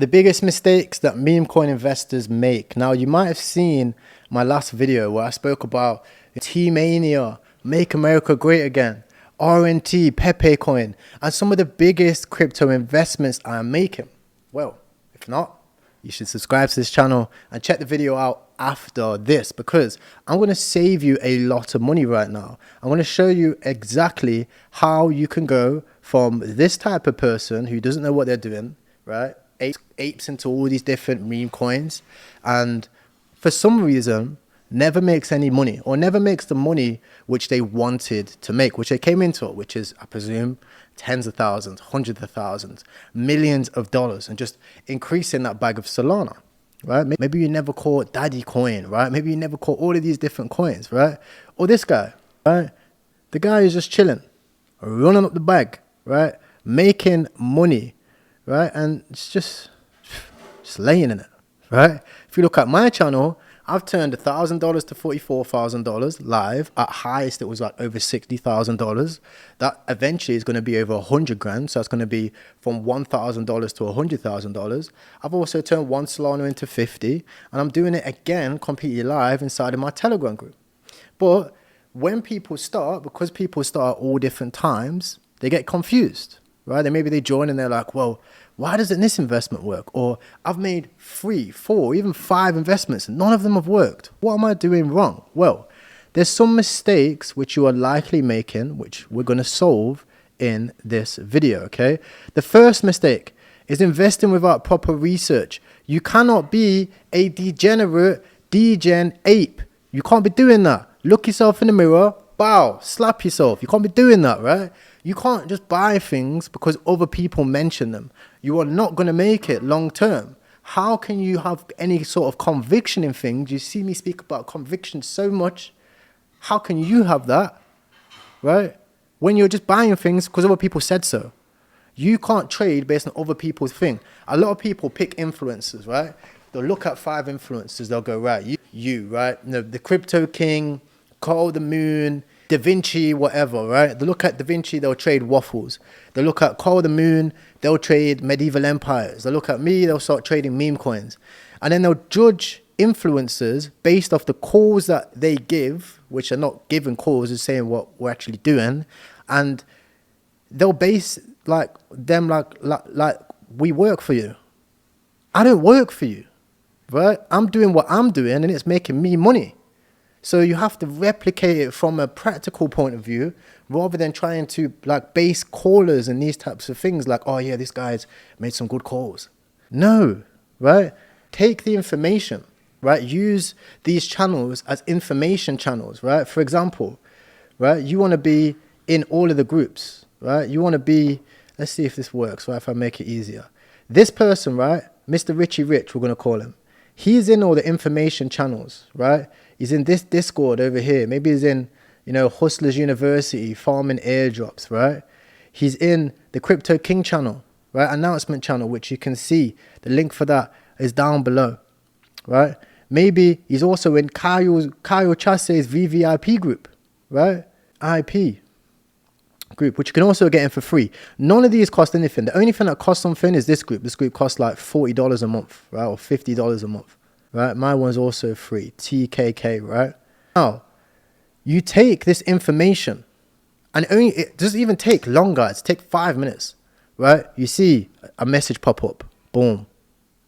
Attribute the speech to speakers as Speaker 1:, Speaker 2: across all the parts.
Speaker 1: The biggest mistakes that meme coin investors make. Now, you might have seen my last video where I spoke about T-Mania, Make America Great Again, RNT, Pepe coin, and some of the biggest crypto investments I am making. Well, if not, you should subscribe to this channel and check the video out after this, because I'm going to save you a lot of money right now. I'm going to show you exactly how you can go from this type of person who doesn't know what they're doing, right? Apes into all these different meme coins, and for some reason never makes any money, or never makes the money which they wanted to make, which they came into it, which is, I presume, tens of thousands, hundreds of thousands, millions of dollars, and just increasing that bag of Solana, right? Maybe you never caught Daddy coin, right? Maybe you never caught all of these different coins, right? Or this guy, right? The guy is just chilling, running up the bag, right? Making money, right? And it's just laying in it, right? If you look at my channel, I've turned $1,000 to $44,000 live. At highest, it was like over $60,000. That eventually is going to be over 100 grand. So it's going to be from $1,000 to $100,000. I've also turned one Solana into 50, and I'm doing it again completely live inside of my Telegram group. But when people start, because people start at all different times, they get confused, right? Maybe they join and they're like, well, why doesn't this investment work? Or I've made 3, 4, even 5 investments and none of them have worked. What am I doing wrong? Well, there's some mistakes which you are likely making, which we're going to solve in this video, okay? The first mistake is investing without proper research. You cannot be a degenerate degen ape. You can't be doing that. Look yourself in the mirror, bow, slap yourself. You can't be doing that, right? You can't just buy things because other people mention them. You are not going to make it long term. How can you have any sort of conviction in things? You see me speak about conviction so much. How can you have that, right? When you're just buying things because other people said so. You can't trade based on other people's thing. A lot of people pick influencers, right? They'll look at 5 influencers. They'll go, right, you right? The Crypto King, Carl the Moon, Da Vinci, whatever, right? They look at Da Vinci, they'll trade waffles. They look at Carl the Moon, they'll trade medieval empires. They look at me, they'll start trading meme coins. And then they'll judge influencers based off the calls that they give, which are not giving calls, is saying what we're actually doing. And they'll base like we work for you. I don't work for you, right? I'm doing what I'm doing and it's making me money. So you have to replicate it from a practical point of view, rather than trying to like base callers and these types of things like, oh yeah, this guy's made some good calls. No, right? Take the information, right? Use these channels as information channels, right? For example, right? You want to be in all of the groups, right? You want to be, let's see if this works, right? If I make it easier. This person, right? Mr. Richie Rich, we're going to call him. He's in all the information channels, right? He's in this Discord over here. Maybe he's in, Hustlers University, farming airdrops, right? He's in the Crypto King channel, right? Announcement channel, which you can see. The link for that is down below, right? Maybe he's also in Kyle Chasse's VVIP group, right? IP group, which you can also get in for free. None of these cost anything. The only thing that costs something is this group. This group costs like $40 a month, right? Or $50 a month, right? My one's also free, TKK, right? Now, you take this information, and it doesn't even take long, guys. Take 5 minutes, right? You see a message pop up, boom,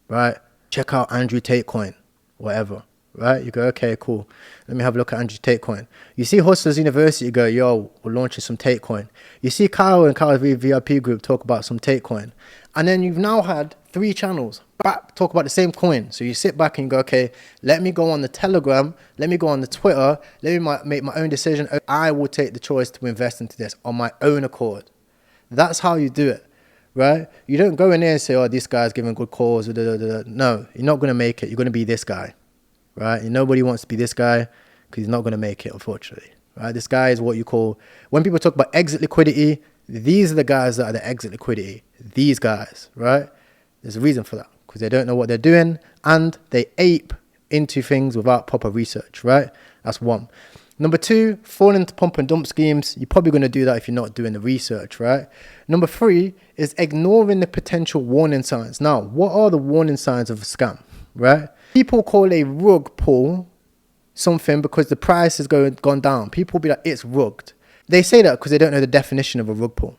Speaker 1: right? Check out Andrew Tate coin, whatever, right? You go, okay, cool. Let me have a look at Andrew Tate coin. You see Hustlers University, you go, yo, we're launching some Tate coin. You see Kyle and Kyle's VIP group talk about some Tate coin. And then you've now had 3 channels back talk about the same coin. So you sit back and you go, okay, let me go on the Telegram, let me go on the Twitter, let me make my own decision. I will take the choice to invest into this on my own accord. That's how you do it, right? You don't go in there and say, oh, this guy's giving good calls. No, you're not going to make it. You're going to be this guy, right? Nobody wants to be this guy because he's not going to make it, unfortunately, right? This guy is what you call, when people talk about exit liquidity, these are the guys that are the exit liquidity. These guys, right? There's a reason for that, because they don't know what they're doing and they ape into things without proper research, right? That's one. Number 2, fall into pump and dump schemes. You're probably going to do that if you're not doing the research, right? Number 3 is ignoring the potential warning signs. Now, what are the warning signs of a scam, right? People call a rug pull something because the price has gone down. People will be like, it's rugged. They say that because they don't know the definition of a rug pull,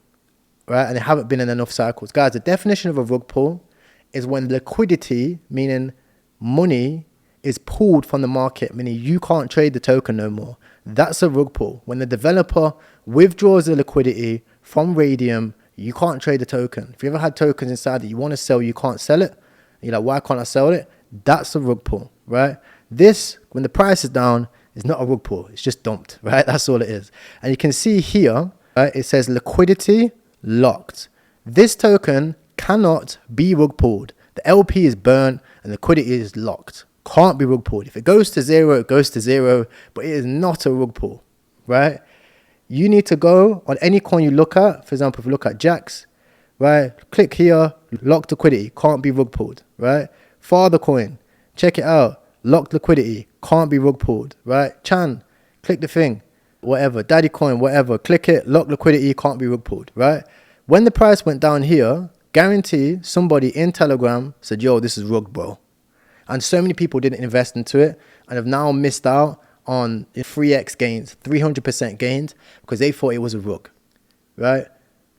Speaker 1: right? And they haven't been in enough cycles. Guys, the definition of a rug pull is when liquidity, meaning money, is pulled from the market, meaning you can't trade the token no more. That's a rug pull. When the developer withdraws the liquidity from Radium, you can't trade the token. If you ever had tokens inside that you want to sell, you can't sell it. You're like, why can't I sell it? That's a rug pull, right? This, when the price is down, is not a rug pull. It's just dumped, right? That's all it is. And you can see here, right, it says liquidity locked. This token cannot be rug pulled. The LP is burnt and liquidity is locked. Can't be rug pulled. If it goes to zero, it goes to zero, but it is not a rug pull, right? You need to go on any coin you look at. For example, if you look at Jax, right? Click here, locked liquidity, can't be rug pulled, right? Father coin, check it out, locked liquidity, can't be rug pulled, right? Chan, click the thing, whatever. Daddy coin, whatever, click it, locked liquidity, can't be rug pulled, right? When the price went down here, guarantee somebody in Telegram said, yo, this is rug, bro. And so many people didn't invest into it and have now missed out on 3x gains, 300% gains, because they thought it was a rug, right?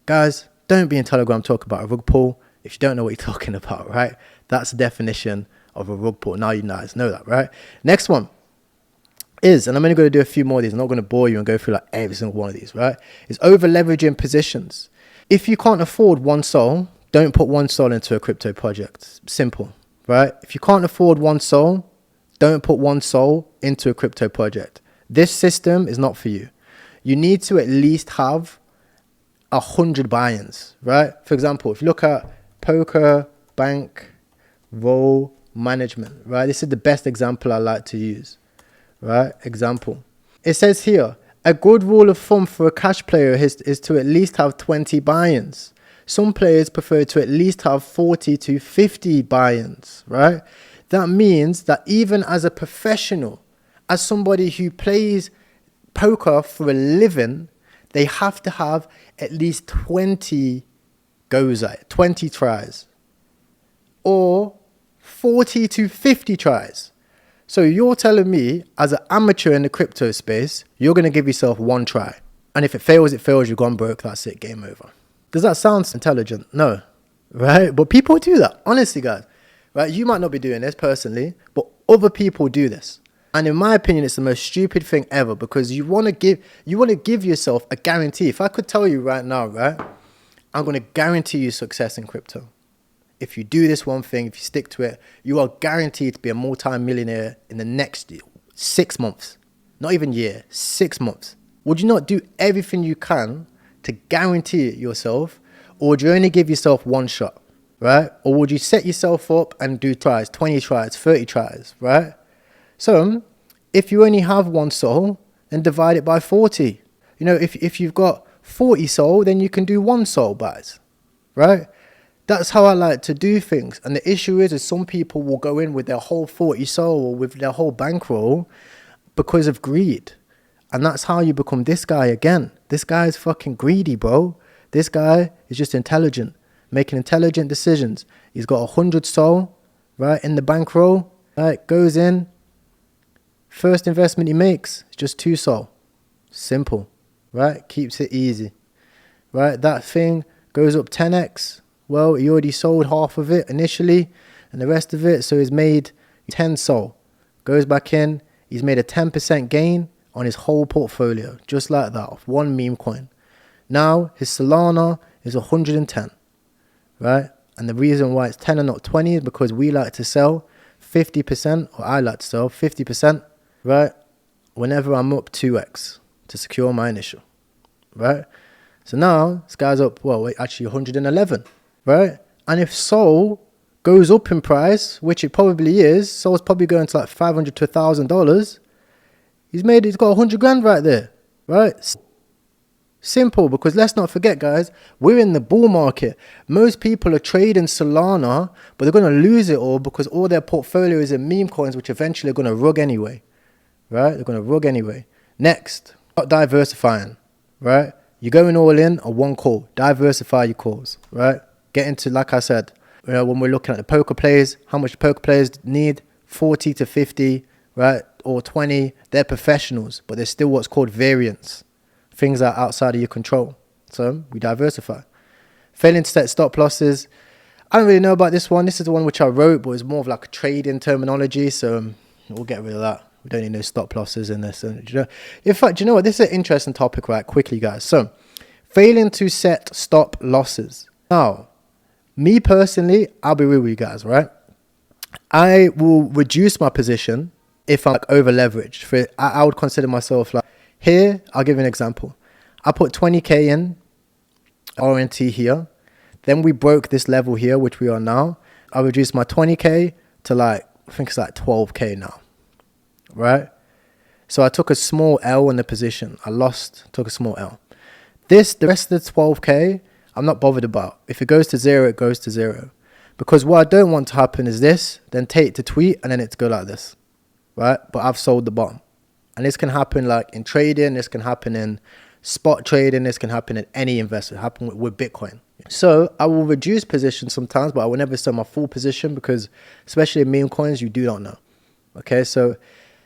Speaker 1: Guys, don't be in Telegram talking about a rug pull if you don't know what you're talking about, right? That's the definition of a rug pull. Now you guys know that, right? Next one is, and I'm only going to do a few more of these, I'm not going to bore you and go through like every single one of these, right? Is over leveraging positions. If you can't afford one soul, don't put one soul into a crypto project. Simple. Right? If you can't afford one soul, don't put one soul into a crypto project. This system is not for you. You need to at least have 100 buy-ins, right? For example, if you look at poker, bankroll management, right? This is the best example I like to use, right? Example. It says here, a good rule of thumb for a cash player is to at least have 20 buy-ins. Some players prefer to at least have 40 to 50 buy-ins, right? That means that even as a professional, as somebody who plays poker for a living, they have to have at least 20 goes at it, 20 tries, or 40 to 50 tries. So you're telling me, as an amateur in the crypto space, you're going to give yourself one try. And if it fails, you've gone broke, that's it, game over. Does that sound intelligent? No, right? But people do that, honestly, guys. Right? You might not be doing this personally, but other people do this. And in my opinion, it's the most stupid thing ever because you want to give yourself a guarantee. If I could tell you right now, right, I'm going to guarantee you success in crypto. If you do this one thing, if you stick to it, you are guaranteed to be a multi-millionaire in the next 6 months. Not even year, 6 months. Would you not do everything you can to guarantee it yourself, or would you only give yourself one shot, right? Or would you set yourself up and do tries, 20 tries, 30 tries, right? So if you only have one soul, then divide it by 40. You know, if you've got 40 soul, then you can do one soul buys, right? That's how I like to do things. And the issue is some people will go in with their whole 40 soul or with their whole bankroll because of greed. And that's how you become this guy again. This guy is fucking greedy, bro. This guy is just intelligent, making intelligent decisions. He's got 100 soul, right, in the bankroll, right, goes in. First investment he makes is just 2 soul. Simple, right? Keeps it easy, right? That thing goes up 10x. Well, he already sold half of it initially and the rest of it, so he's made 10 soul. Goes back in, he's made a 10% gain on his whole portfolio, just like that, off one meme coin. Now, his Solana is 110, right? And the reason why it's 10 and not 20 is because we like to sell 50%, or I like to sell 50%, right? Whenever I'm up 2x to secure my initial, right? So now, this guy's up, well, wait, actually 111, right? And if Sol goes up in price, which it probably is, Sol's probably going to like $500 to $1,000, he's got 100 grand right there, right? Simple, because let's not forget, guys, we're in the bull market. Most people are trading Solana, but they're going to lose it all because all their portfolio is in meme coins, which eventually are going to rug anyway, right? They're going to rug anyway. Next, not diversifying, right? You're going all in on one call. Diversify your calls, right? Get into, like I said, when we're looking at the poker plays, how much poker players need? 40 to 50, right? Or 20. They're professionals, but there's still what's called variance. Things that are outside of your control. So we diversify. Failing to set stop losses. I don't really know about this one. This is the one which I wrote, but it's more of like a trading terminology. So we'll get rid of that. We don't need no stop losses in this. And, in fact, you know what? This is an interesting topic, right? Quickly, guys. So, failing to set stop losses. Now, me personally, I'll be real with you guys, right? I will reduce my position if I'm like over leveraged. I would consider myself like, here, I'll give you an example. I put 20K in RNT here. Then we broke this level here, which we are now. I reduced my 20K to like, I think it's like 12K now. Right? So I took a small L in the position. I took a small L. The rest of the 12K, I'm not bothered about. If it goes to zero, it goes to zero. Because what I don't want to happen is this, then take the tweet and then it's go like this. Right? But I've sold the bottom. And this can happen like in trading, this can happen in spot trading, this can happen in any investment, happen with Bitcoin. So I will reduce positions sometimes, but I will never sell my full position because especially in meme coins, you do not know. Okay, so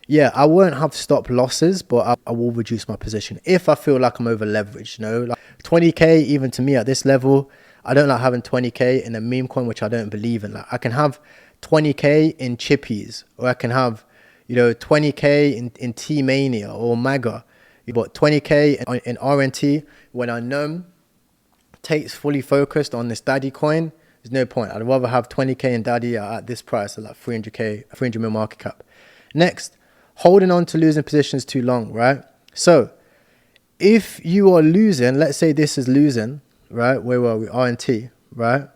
Speaker 1: yeah, I won't have stop losses, but I will reduce my position if I feel like I'm over leveraged, you know, like 20K, even to me at this level, I don't like having 20K in a meme coin, which I don't believe in. Like I can have 20K in chippies, or I can have, 20K in T-Mania or MAGA, but 20K in RNT when I know Tate's fully focused on this daddy coin, there's no point. I'd rather have 20K in daddy at this price, at like 300K, 300 mil market cap. Next, holding on to losing positions too long, right? So if you are losing, let's say this is losing, right? Where were we? RNT, right?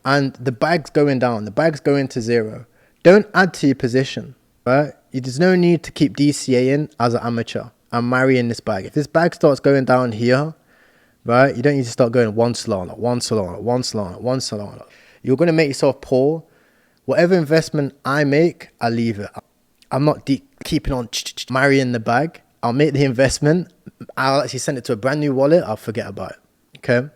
Speaker 1: And the bag's going down, the bag's going to zero. Don't add to your position, right? There's no need to keep DCAing as an amateur. I'm marrying this bag. If this bag starts going down here, right? You don't need to start going one Solana, one Solana, one Solana, one Solana. You're going to make yourself poor. Whatever investment I make, I leave it. I'm not keeping on marrying the bag. I'll make the investment. I'll actually send it to a brand new wallet. I'll forget about it. Okay.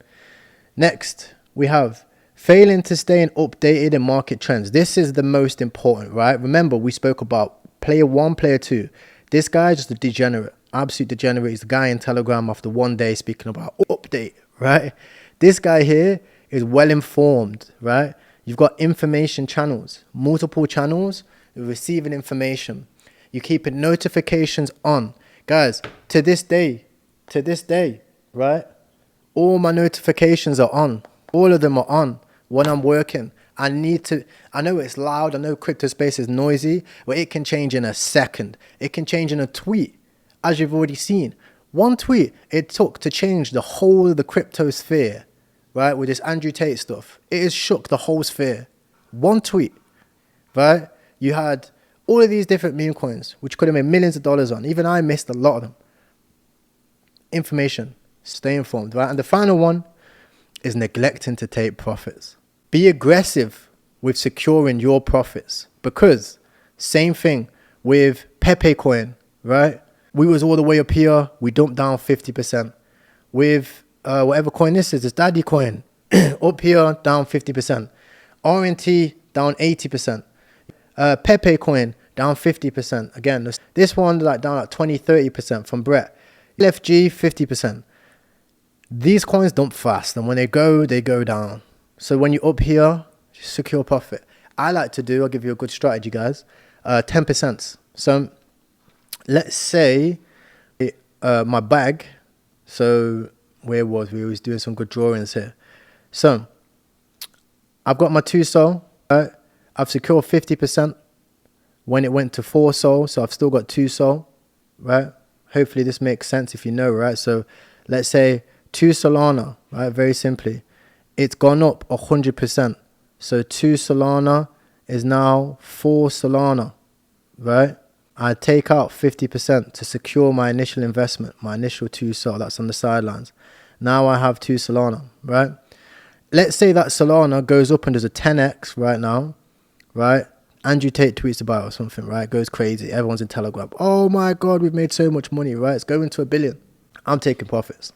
Speaker 1: Next, we have failing to stay updated in market trends. This is the most important, right? Remember, we spoke about player one, player two. This guy is just a degenerate, absolute degenerate. He's the guy in Telegram after one day speaking about update, right? This guy here is well informed, right? You've got information channels, multiple channels. You're receiving information. You're keeping notifications on. Guys, to this day, right? All my notifications are on. All of them are on when I'm working. I know it's loud. I know crypto space is noisy, but it can change in a second. It can change in a tweet, as you've already seen. One tweet it took to change the whole of the crypto sphere, right? With this Andrew Tate stuff. It has shook the whole sphere. One tweet, right? You had all of these different meme coins, which could have made millions of dollars on. Even I missed a lot of them. Information. Stay informed, right? And the final one is neglecting to take profits. Be aggressive with securing your profits, because same thing with Pepe coin, right? We was all the way up here. We dumped down 50%. With whatever coin this is, it's daddy coin. Up here, down 50%. RNT, down 80%. Pepe coin, down 50%. Again, this one like down like 20, 30% from Brett. LFG, 50%. These coins dump fast, and when they go down. So when you're up here, secure profit. I like to do, I'll give you a good strategy, guys, 10%. So let's say my bag, so where was we? Was doing some good drawings here. So I've got my 2 SOL, right? I've secured 50% when it went to 4 SOL, so I've still got 2 SOL, right? Hopefully this makes sense if you know, right? So let's say 2 Solana, right? Very simply. It's gone up 100%. So 2 Solana is now 4 Solana, right? I take out 50% to secure my initial investment, my initial 2 SOL that's on the sidelines. Now I have 2 Solana, right? Let's say that Solana goes up and does a 10x right now, right? Andrew Tate tweets about it or something, right? Goes crazy. Everyone's in Telegram. Oh my God, we've made so much money, right? It's going to $1 billion. I'm taking profits.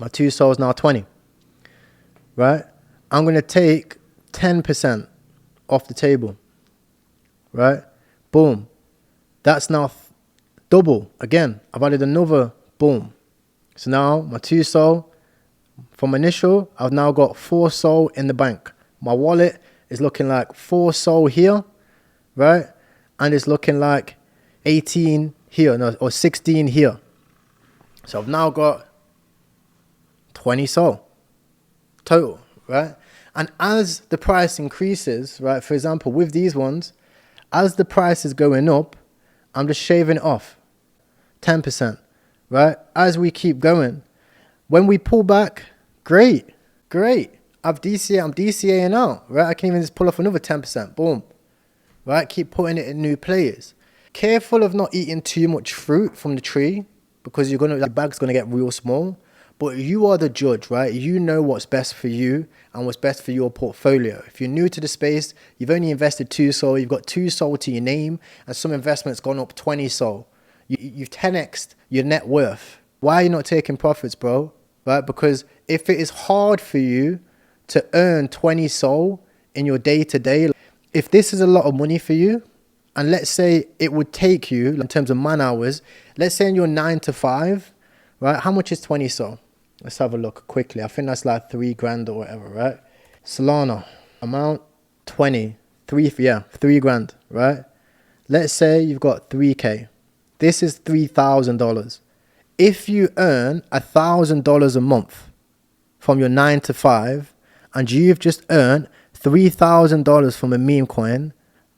Speaker 1: My 2 sols now 20, right? I'm going to take 10% off the table, right? Boom. That's now double. Again, I've added another boom. So now my 2 sol from initial, I've now got 4 sol in the bank. My wallet is looking like 4 sol here, right? And it's looking like 18 here, no, or 16 here. So I've now got 20 sol total, right? And as the price increases, right, for example, with these ones, as the price is going up, I'm just shaving it off 10%, right? As we keep going, when we pull back, great. I'm DCAing out, right? I can even just pull off another 10%, boom, right? Keep putting it in new players. Careful of not eating too much fruit from the tree, because the bag's gonna get real small. But you are the judge, right? You know what's best for you and what's best for your portfolio. If you're new to the space, you've only invested 2 sol, you've got 2 sol to your name, and some investment's gone up 20 sol. You've 10x'd your net worth. Why are you not taking profits, bro? Right? Because if it is hard for you to earn 20 sol in your day-to-day, if this is a lot of money for you, and let's say it would take you, in terms of man hours, let's say in your 9 to 5, right? How much is 20 sol? Let's have a look quickly. I think that's like 3 grand or whatever, right? Solana, amount 20, 3 grand, right? Let's say you've got 3K. This is $3,000. If you earn $1,000 a month from your 9 to 5, and you've just earned $3,000 from a meme coin,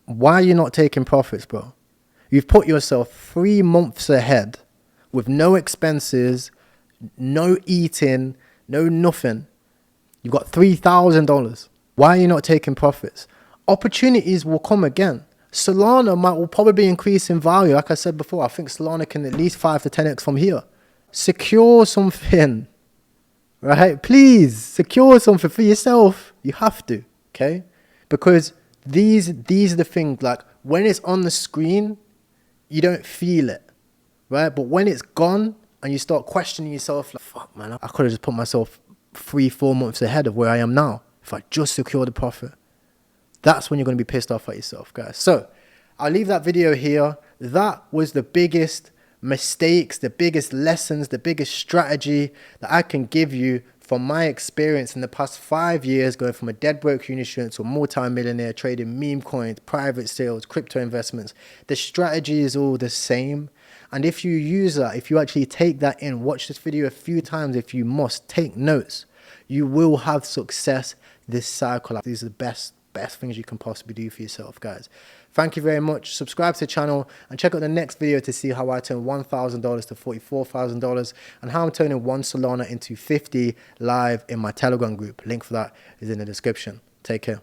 Speaker 1: why are you not taking profits, bro? You've put yourself 3 months ahead with no expenses, no eating, no nothing. You've got $3,000. Why are you not taking profits? Opportunities will come again. Solana will probably increase in value. Like I said before, I think Solana can at least 5 to 10x from here. Secure something, right? Please secure something for yourself. You have to, okay? Because these are the things, like when it's on the screen, you don't feel it, right? But when it's gone, and you start questioning yourself, like, fuck, man, I could have just put myself 3-4 months ahead of where I am now if I just secured the profit. That's when you're going to be pissed off at yourself, guys. So I'll leave that video here. That was the biggest mistakes, the biggest lessons, the biggest strategy that I can give you from my experience in the past 5 years, going from a dead broke uni student to a multi-millionaire, trading meme coins, private sales, crypto investments. The strategy is all the same. And if you use that, if you actually take that in, watch this video a few times if you must, take notes, you will have success this cycle. These are the best things you can possibly do for yourself, guys. Thank you very much. Subscribe to the channel and check out the next video to see how I turn $1,000 to $44,000 and how I'm turning 1 Solana into 50 live in my Telegram group. Link for that is in the description. Take care.